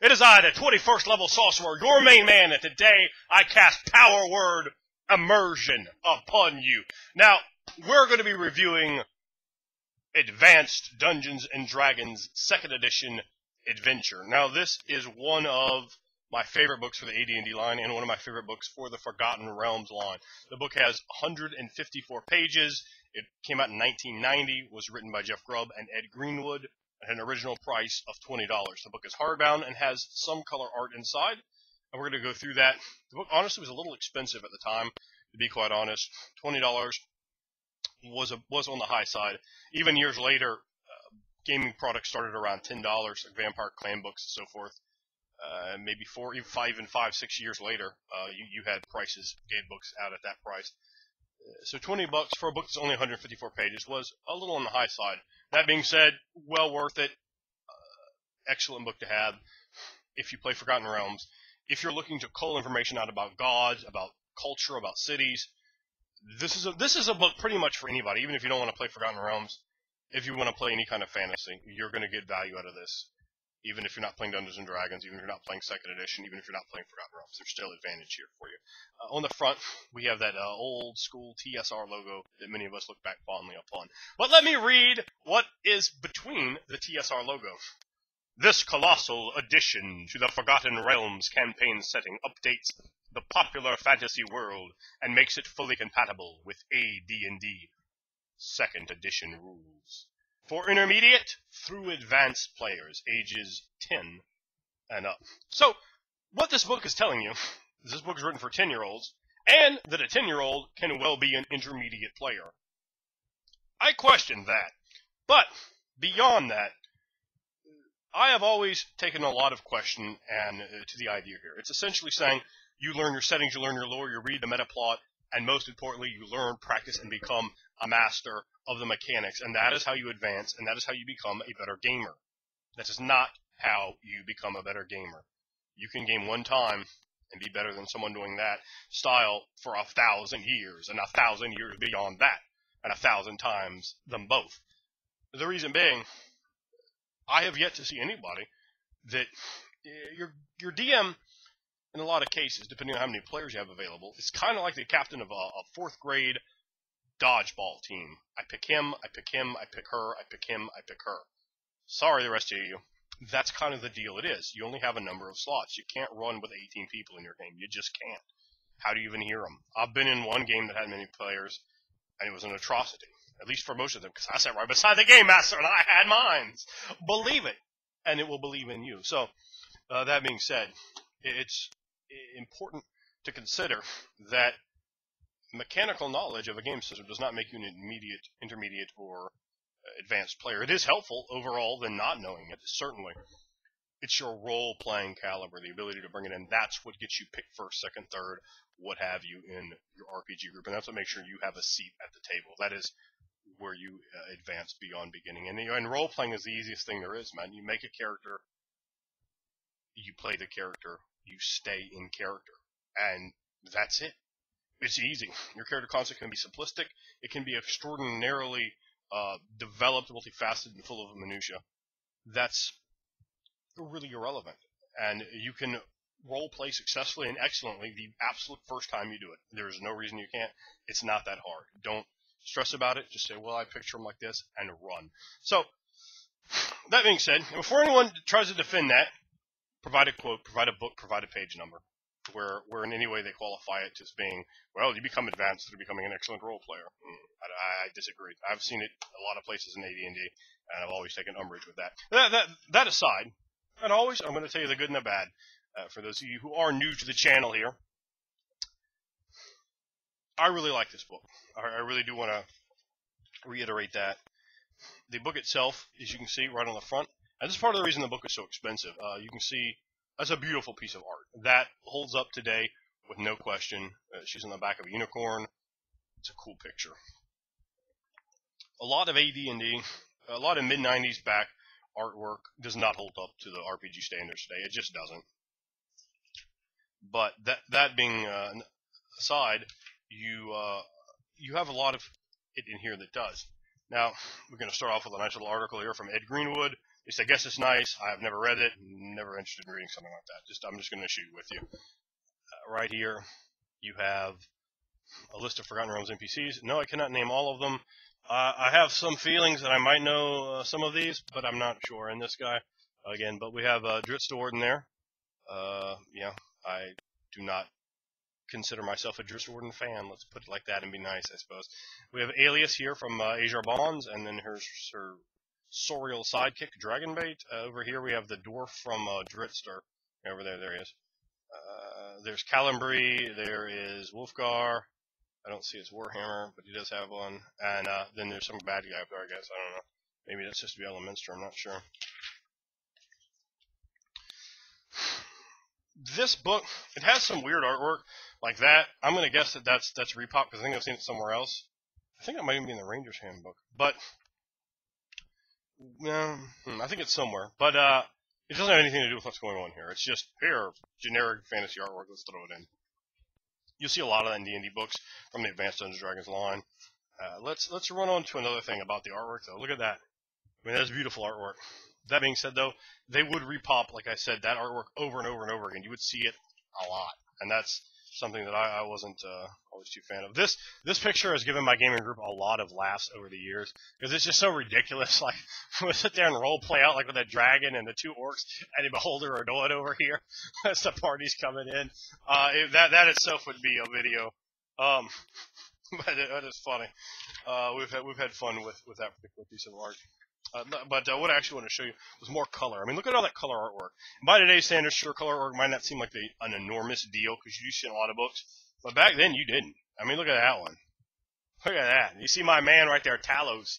It is I, the 21st level sorcerer, your main man, and today I cast Power Word Immersion upon you. Now, we're going to be reviewing Advanced Dungeons & Dragons 2nd Edition Adventure. Now, this is one of my favorite books for the AD&D line and one of my favorite books for the Forgotten Realms line. The book has 154 pages. It came out in 1990, was written by Jeff Grubb and Ed Greenwood at an original price of $20. The book is hardbound and has some color art inside, and we're going to go through that. The book honestly was a little expensive at the time, to be quite honest. $20 was on the high side. Even years later, gaming products started around $10, like Vampire Clan books and so forth. Maybe 6 years later, you had prices, gave books out at that price. So $20 for a book that's only 154 pages was a little on the high side. That being said, well worth it. Excellent book to have if you play Forgotten Realms. If you're looking to cull information out about gods, about culture, about cities, this is a book pretty much for anybody. Even if you don't want to play Forgotten Realms, if you want to play any kind of fantasy, you're going to get value out of this. Even if you're not playing Dungeons & Dragons, even if you're not playing 2nd Edition, even if you're not playing Forgotten Realms, there's still advantage here for you. On the front, we have that old school TSR logo that many of us look back fondly upon. But let me read what is between the TSR logo. This colossal addition to the Forgotten Realms campaign setting updates the popular fantasy world and makes it fully compatible with AD&D 2nd Edition rules. For intermediate through advanced players, ages 10 and up. So, what this book is telling you is this book is written for 10-year-olds, and that a 10-year-old can well be an intermediate player. I question that. But, beyond that, I have always taken a lot of question to the idea here. It's essentially saying, you learn your settings, you learn your lore, you read the meta plot, and most importantly, you learn, practice, and become a master of the mechanics, and that is how you advance, and that is how you become a better gamer. That is not how you become a better gamer. You can game one time and be better than someone doing that style for 1,000 years, and 1,000 years beyond that, and 1,000 times them both. The reason being, I have yet to see anybody that your DM, in a lot of cases, depending on how many players you have available, is kind of like the captain of a 4th grade dodgeball team. I pick him, I pick him, I pick her, I pick him, I pick her. Sorry, the rest of you. That's kind of the deal it is. You only have a number of slots. You can't run with 18 people in your game. You just can't. How do you even hear them? I've been in one game that had many players, and it was an atrocity. At least for most of them, because I sat right beside the game master, and I had mines. Believe it, and it will believe in you. So, that being said, it's important to consider that mechanical knowledge of a game system does not make you an intermediate, or advanced player. It is helpful overall than not knowing it, certainly. It's your role-playing caliber, the ability to bring it in. That's what gets you picked first, second, third, what have you in your RPG group, and that's what makes sure you have a seat at the table. That is where you advance beyond beginning. And role-playing is the easiest thing there is, man. You make a character, you play the character, you stay in character, and that's it. It's easy. Your character concept can be simplistic. It can be extraordinarily developed, multifaceted, and full of minutiae. That's really irrelevant. And you can role-play successfully and excellently the absolute first time you do it. There's no reason you can't. It's not that hard. Don't stress about it. Just say, well, I picture them like this, and run. So, that being said, before anyone tries to defend that, provide a quote, provide a book, provide a page number, where in any way they qualify it as being, well, you become advanced through becoming an excellent role player. I disagree. I've seen it a lot of places in AD&D, and I've always taken umbrage with that. That aside, and always, I'm going to tell you the good and the bad. For those of you who are new to the channel here, I really like this book. I really do want to reiterate that. The book itself, as you can see right on the front, and this is part of the reason the book is so expensive. You can see that's a beautiful piece of art. That holds up today with no question. She's on the back of a unicorn. It's a cool picture. A lot of AD&D, a lot of mid-90s back artwork does not hold up to the RPG standards today. It just doesn't. But that being aside, you have a lot of it in here that does. Now, we're going to start off with a nice little article here from Ed Greenwood. least I guess it's nice. I have never read it. Never interested in reading something like that. I'm just going to shoot with you. Right here, you have a list of Forgotten Realms NPCs. No, I cannot name all of them. I have some feelings that I might know some of these, but I'm not sure. And this guy, again, but we have Dritz the Warden there. Yeah, I do not consider myself a Dritz Warden fan. Let's put it like that and be nice, I suppose. We have Alias here from Asia Bonds, and then here's her Sorial sidekick, Dragonbait. Over here we have the dwarf from Dritster. Over there, there he is. There's Calimbri, there is Wolfgar. I don't see his Warhammer, but he does have one. And then there's some bad guy up there, I guess. I don't know. Maybe that's just to be Elemenster, I'm not sure. This book, it has some weird artwork like that. I'm going to guess that that's repop, because I think I've seen it somewhere else. I think it might even be in the Ranger's Handbook. But, I think it's somewhere. But, it doesn't have anything to do with what's going on here. It's just, here, generic fantasy artwork, let's throw it in. You'll see a lot of that in D&D books from the Advanced Dungeons & Dragons line. Let's run on to another thing about the artwork, though. Look at that. I mean, that's beautiful artwork. That being said, though, they would repop, like I said, that artwork over and over and over again. You would see it a lot. And that's something that I wasn't always too fan of. This picture has given my gaming group a lot of laughs over the years, because it's just so ridiculous. Like, we sit there and role play out, like with that dragon and the two orcs and the beholder are doing over here as the party's coming in. That itself would be a video. But that is funny. We've had fun with that particular piece of art. But what I actually want to show you was more color. I mean, look at all that color artwork. By today's standards, sure, color artwork might not seem like an enormous deal, because you do see in a lot of books. But back then, you didn't. I mean, look at that one. Look at that. You see my man right there, Talos.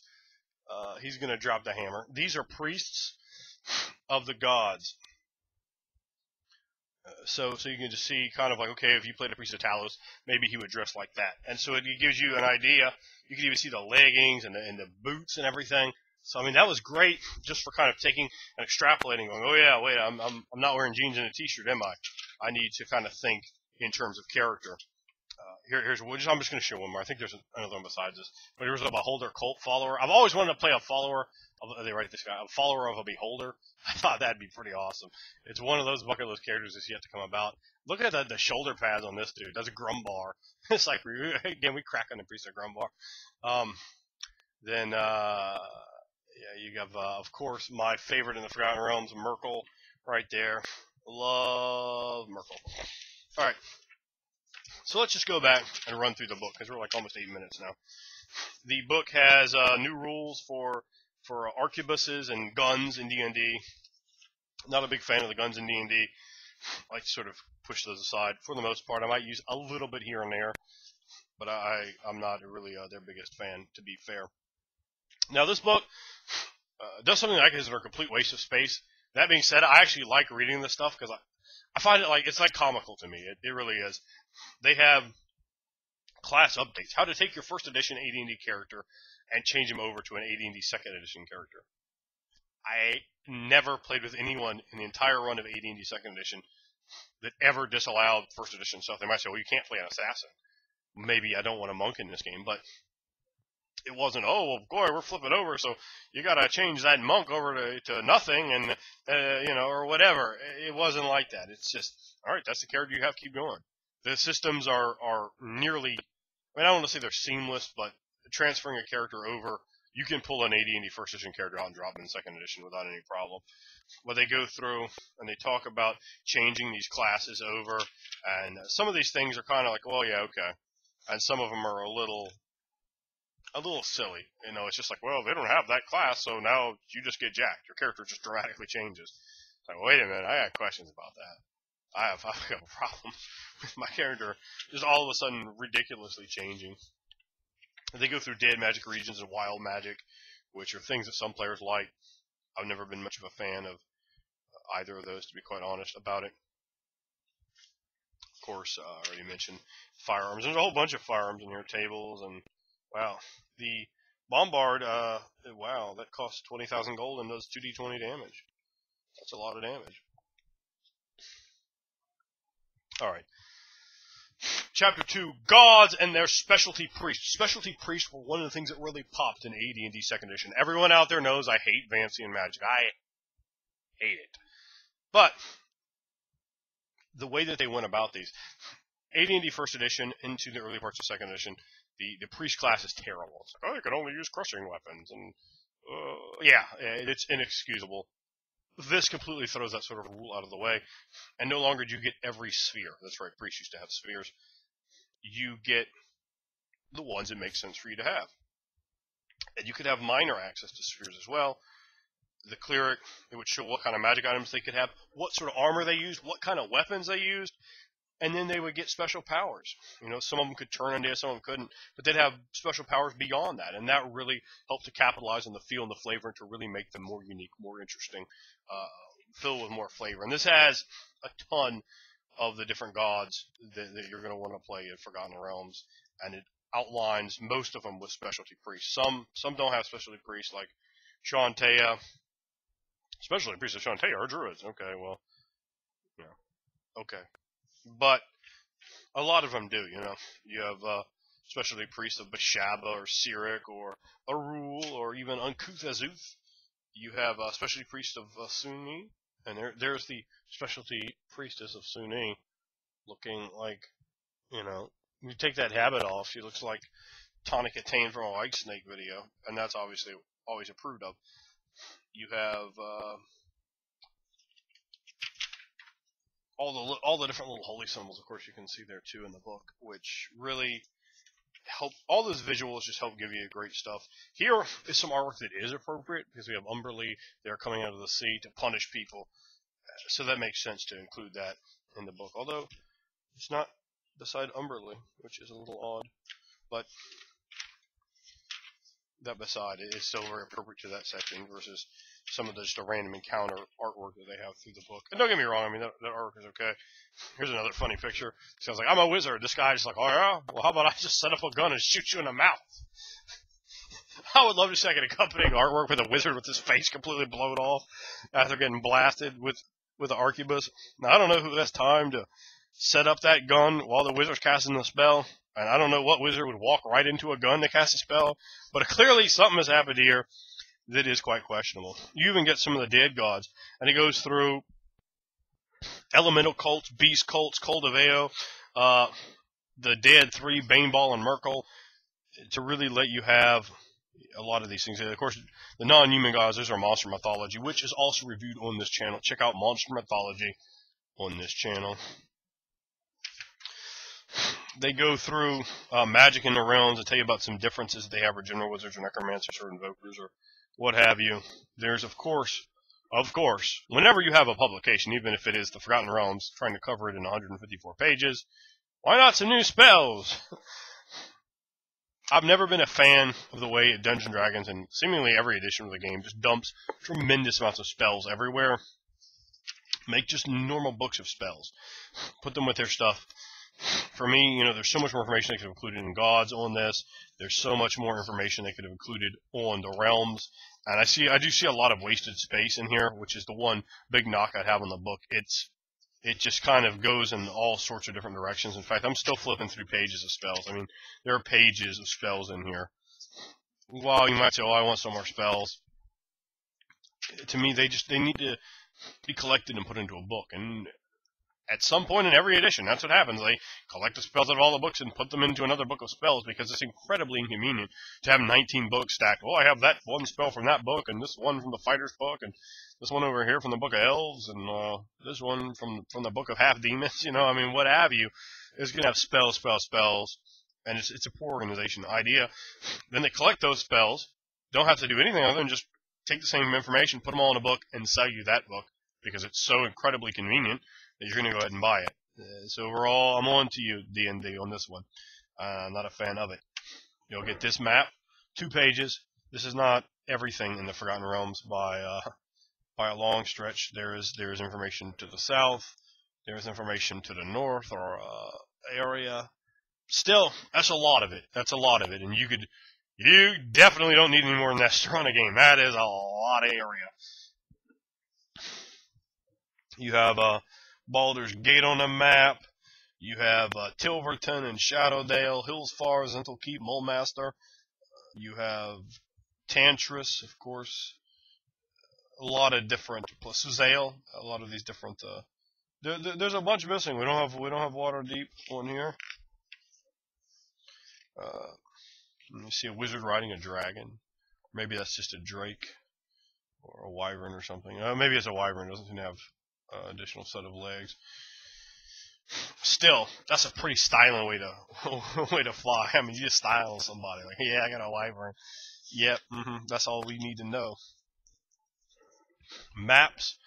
He's going to drop the hammer. These are priests of the gods. So you can just see kind of like, okay, if you played a priest of Talos, maybe he would dress like that. And so it gives you an idea. You can even see the leggings and the boots and everything. So, I mean, that was great just for kind of taking and extrapolating, going, oh, yeah, wait, I'm not wearing jeans and a t-shirt, am I? I need to kind of think in terms of character. Here's I'm just going to show one more. I think there's another one besides this. But here's a Beholder cult follower. I've always wanted to play a follower of, they write this guy, a follower of a Beholder. I thought that'd be pretty awesome. It's one of those bucket list characters that's yet to come about. Look at the shoulder pads on this dude. That's a Grumbar. It's like, again, we crack on the priest of Grumbar. Then, yeah, you have, of course, my favorite in the Forgotten Realms, Merkel, right there. Love Merkel. All right. So let's just go back and run through the book, because we're like almost 8 minutes now. The book has new rules for arquebuses and guns in D&D. Not a big fan of the guns in D&D. I like to sort of push those aside. For the most part, I might use a little bit here and there, but I'm not really their biggest fan, to be fair. Now, this book does something that I consider a complete waste of space. That being said, I actually like reading this stuff, because I find it it's like comical to me. It really is. They have class updates. How to take your first edition AD&D character and change him over to an AD&D second edition character. I never played with anyone in the entire run of AD&D second edition that ever disallowed first edition stuff. They might say, well, you can't play an assassin. Maybe I don't want a monk in this game, but it wasn't, oh, well, boy, we're flipping over, so you got to change that monk over to nothing, and, or whatever. It wasn't like that. It's just, all right, that's the character you have, keep going. The systems are nearly, I don't want to say they're seamless, but transferring a character over, you can pull an AD&D first edition character out and drop it in second edition without any problem. But they go through and they talk about changing these classes over, and some of these things are kind of like, well, yeah, okay. And some of them are a little silly. It's just like, well, they don't have that class, so now you just get jacked. Your character just dramatically changes. It's like, wait a minute, I got questions about that. I have a problem with my character just all of a sudden ridiculously changing. They go through dead magic regions and wild magic, which are things that some players like. I've never been much of a fan of either of those, to be quite honest about it. Of course, I already mentioned firearms. There's a whole bunch of firearms in here, tables, and wow. The Bombard, wow, that costs 20,000 gold and does 2d20 damage. That's a lot of damage. Alright. Chapter 2, Gods and their Specialty Priests. Specialty Priests were one of the things that really popped in AD&D 2nd edition. Everyone out there knows I hate Vancian magic. hate it. But the way that they went about these, AD&D First Edition into the early parts of Second Edition, the priest class is terrible. It's like, oh, you can only use crushing weapons, and yeah, it's inexcusable. This completely throws that sort of rule out of the way, and no longer do you get every sphere. That's right, priests used to have spheres. You get the ones that make sense for you to have. And you could have minor access to spheres as well. The cleric, it would show what kind of magic items they could have, what sort of armor they used, what kind of weapons they used, and then they would get special powers. You know, some of them could turn undead, some of them couldn't, but they'd have special powers beyond that, and that really helped to capitalize on the feel and the flavor and to really make them more unique, more interesting, filled with more flavor. And this has a ton of the different gods that you're going to want to play in Forgotten Realms, and it outlines most of them with specialty priests. Some don't have specialty priests, like Shantea. Specialty priests of Shantea are druids. Okay, well, yeah, okay. But a lot of them do, you know. You have specialty priests of Bashaba or Sirik or Arul or even Uncouth Azuth. You have specialty priests of Sunni, and there's the specialty priestess of Sunni, looking like, you know, you take that habit off, she looks like Tonic Attain from a White Snake video, and that's obviously always approved of. You have all the different little holy symbols, of course, you can see there too in the book, which really help. All those visuals just help give you great stuff. Here is some artwork that is appropriate because we have Umberlee. They're coming out of the sea to punish people, so that makes sense to include that in the book. Although it's not beside Umberlee, which is a little odd, but that beside it is still very appropriate to that section versus some of the just a random encounter artwork that they have through the book. And don't get me wrong, I mean, that artwork is okay. Here's another funny picture. Sounds like, I'm a wizard. This guy's like, oh yeah? Well, how about I just set up a gun and shoot you in the mouth? I would love to see like an accompanying artwork with a wizard with his face completely blown off after getting blasted with the arquebus. Now, I don't know who has time to set up that gun while the wizard's casting the spell. And I don't know what wizard would walk right into a gun to cast a spell, but clearly something has happened here that is quite questionable. You even get some of the dead gods, and it goes through elemental cults, beast cults, Cult of Ao, the dead three, Baneball and Merkel, to really let you have a lot of these things. And of course, the non-human gods, those are monster mythology, which is also reviewed on this channel. Check out monster mythology on this channel. They go through magic in the realms and tell you about some differences they have with general wizards or necromancers or invokers or what have you. There's, of course, whenever you have a publication, even if it is the Forgotten Realms, trying to cover it in 154 pages, why not some new spells? I've never been a fan of the way Dungeons & Dragons and seemingly every edition of the game just dumps tremendous amounts of spells everywhere. Make just normal books of spells. Put them with their stuff. For me, you know, there's so much more information they could have included in gods on this. There's so much more information they could have included on the realms. And I do see a lot of wasted space in here, which is the one big knock I'd have on the book. It just kind of goes in all sorts of different directions. In fact, I'm still flipping through pages of spells. I mean, there are pages of spells in here. While you might say, oh, I want some more spells, to me, they need to be collected and put into a book. And at some point in every edition, that's what happens. They collect the spells out of all the books and put them into another book of spells because it's incredibly inconvenient to have 19 books stacked. Oh, I have that one spell from that book, and this one from the fighter's book, and this one over here from the book of elves, and this one from the book of half demons. You know, I mean, what have you? It's going to have spells, and it's a poor organization idea. Then they collect those spells, don't have to do anything other than just take the same information, put them all in a book, and sell you that book because it's so incredibly convenient that you're going to go ahead and buy it. So overall, I'm on to you, D&D, on this one. I'm not a fan of it. You'll get this map, 2 pages. This is not everything in the Forgotten Realms by a long stretch. There is information to the south. There is information to the north or area. Still, that's a lot of it. And you definitely don't need any more than that to run a game. That is a lot of area. You have Baldur's Gate on the map. You have Tilverton and Shadowdale, Hillsfar, Zental Keep, Mulemaster. You have Tantris, of course. a lot of different plus Suzail, a lot of these different. There's a bunch missing. We don't have Waterdeep on here. You see a wizard riding a dragon. Maybe that's just a drake or a wyvern or something. Maybe it's a wyvern. It doesn't seem to have additional set of legs. Still, that's a pretty styling way to fly. I mean, you just style somebody like, yeah, I got a wyvern. Yep, that's all we need to know. Maps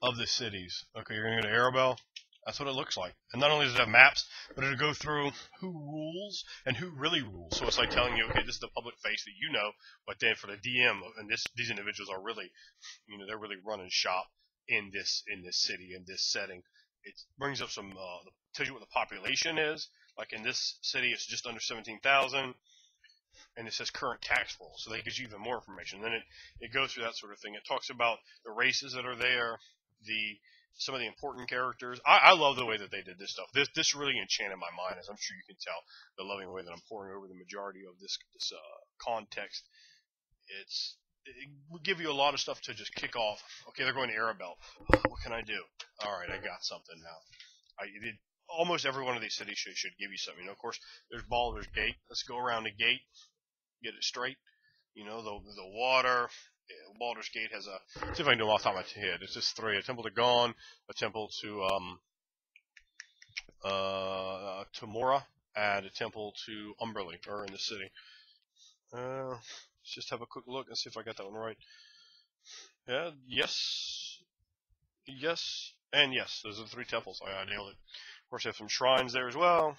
of the cities. Okay, you're gonna go to Arabelle. That's what it looks like. And not only does it have maps, but it'll go through who rules and who really rules. So it's like telling you, okay, this is the public face that you know, but then for the DM, and these individuals are really, they're really running shop in this city, in this setting. It brings up some, tells you what the population is. Like in this city, it's just under 17,000, and it says current tax roll. So that gives you even more information. Then it goes through that sort of thing. It talks about the races that are there, some of the important characters. I love the way that they did this stuff. This really enchanted my mind, as I'm sure you can tell, the loving way that I'm pouring over the majority of this context. It will give you a lot of stuff to just kick off. Okay, they're going to Arabelle. What can I do? All right, I got something now. Almost every one of these cities should give you something. Of course, there's Baldur's Gate. Let's go around the gate, get it straight. The water. Baldur's Gate has a. See if I can do them off the top of my head. It's just 3: a temple to Gon, a temple to Mora, and a temple to Umberley, or in the city. Let's just have a quick look and see if I got that one right. Yeah, yes, and yes. Those are the 3 temples. I nailed it. Of course, they have some shrines there as well.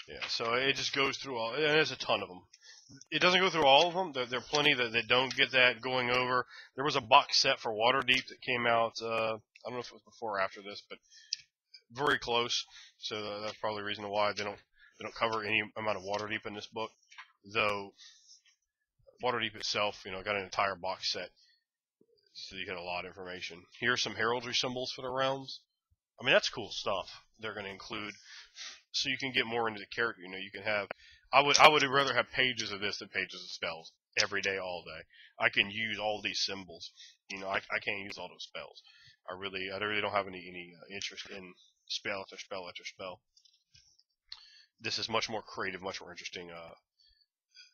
Yeah, so it just goes through all, and there's a ton of them. It doesn't go through all of them. There are plenty that don't get that going over. There was a box set for Waterdeep that came out, I don't know if it was before or after this, but very close. So that's probably the reason why they don't cover any amount of Waterdeep in this book. Though Waterdeep itself, got an entire box set, so you get a lot of information. Here's some heraldry symbols for the realms. I mean, that's cool stuff. They're going to include, so you can get more into the character. You can have. I would rather have pages of this than pages of spells every day, all day. I can use all these symbols. I can't use all those spells. I really don't have any interest in spell after spell after spell. This is much more creative, much more interesting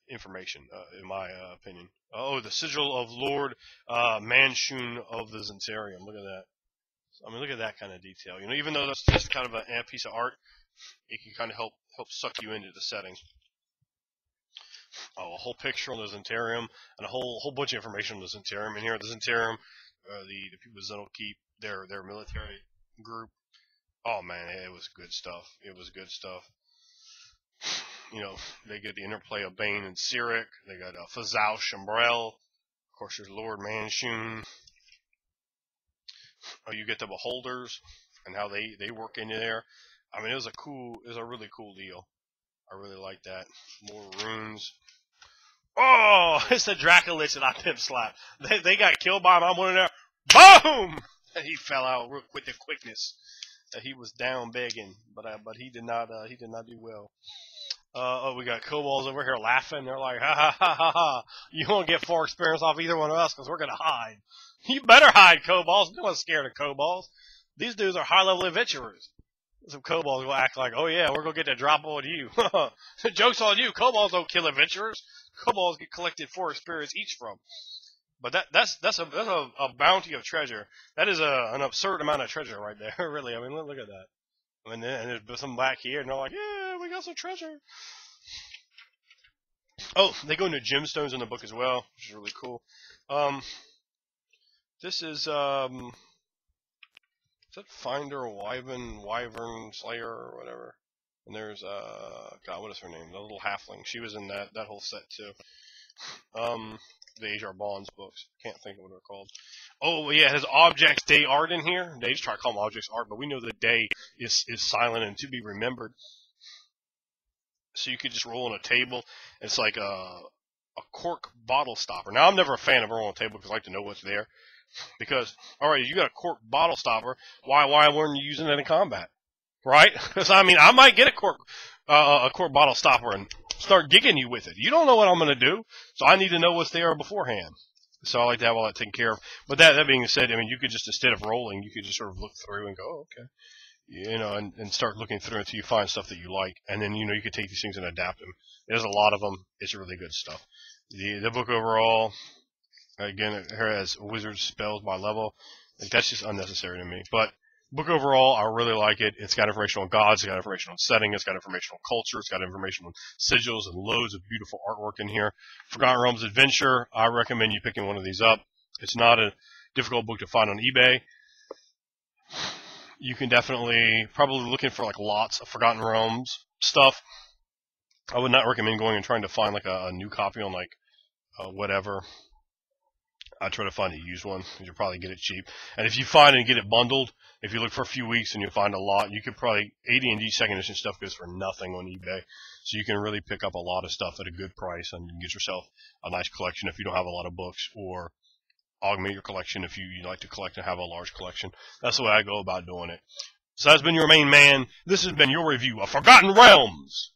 information, in my opinion. Oh, the sigil of Lord Manshun of the Zentarium. Look at that. I mean, look at that kind of detail. Even though that's just kind of a piece of art, it can kind of help suck you into the setting. Oh, a whole picture on the Zentarium, and a whole bunch of information on the Zentarium. And here at the Zentarium, the people of Zental Keep, their military group. Oh man, it was good stuff. It was good stuff. They get the interplay of Bane and Cyric. They got Fazal Chambrel. Of course, there's Lord Manshun. You get the Beholders and how they work into there. I mean, it was a really cool deal. I really like that. More runes. Oh, it's the Dracolich that I pimp slapped. They got killed by him. I went in there. Boom! And he fell out with the quickness. He was down begging, but he did not do well. We got kobolds over here laughing. They're like, ha ha ha ha ha. You won't get 4 experience off either one of us because we're gonna hide. You better hide, kobolds. No one's scared of kobolds. These dudes are high-level adventurers. Some kobolds will act like, oh yeah, we're gonna get that drop on you. The joke's on you. Kobolds don't kill adventurers. Kobolds get collected 4 experience each from. But that's a bounty of treasure. That is an absurd amount of treasure right there. Really, I mean, look at that. And there's some back here, and they're like, yeah, we got some treasure. Oh, they go into gemstones in the book as well, which is really cool. This is that Finder Wyvern Slayer or whatever? And there's God, what is her name? The little halfling. She was in that whole set too. The H.R. Bonds books. Can't think of what they're called. Oh yeah, it has objects day art in here. They just try to call them objects art, but we know that day is silent and to be remembered. So you could just roll on a table. It's like a cork bottle stopper. Now I'm never a fan of rolling on a table because I like to know what's there. Because alright, you got a cork bottle stopper. Why weren't you using that in combat? Right? Because I mean, I might get a cork bottle stopper and start gigging you with it. You don't know what I'm going to do, so I need to know what's there beforehand. So I like to have all that taken care of. But that being said, I mean, you could just, instead of rolling, you could just sort of look through and go, oh, okay. You know, and start looking through until you find stuff that you like. And then, you know, you could take these things and adapt them. There's a lot of them. It's really good stuff. The book overall, again, it has wizard spells by level. Like, that's just unnecessary to me. But book overall, I really like it. It's got information on gods, it's got information on setting, it's got information on culture, it's got information on sigils and loads of beautiful artwork in here. Forgotten Realms Adventure, I recommend you picking one of these up. It's not a difficult book to find on eBay. You can definitely, probably looking for like lots of Forgotten Realms stuff. I would not recommend going and trying to find like a new copy on like whatever. I try to find a used one. You'll probably get it cheap. And if you find and get it bundled, if you look for a few weeks and you find a lot, you could probably, AD&D second edition stuff goes for nothing on eBay. So you can really pick up a lot of stuff at a good price and get yourself a nice collection if you don't have a lot of books, or augment your collection if you like to collect and have a large collection. That's the way I go about doing it. So that's been your main man. This has been your review of Forgotten Realms.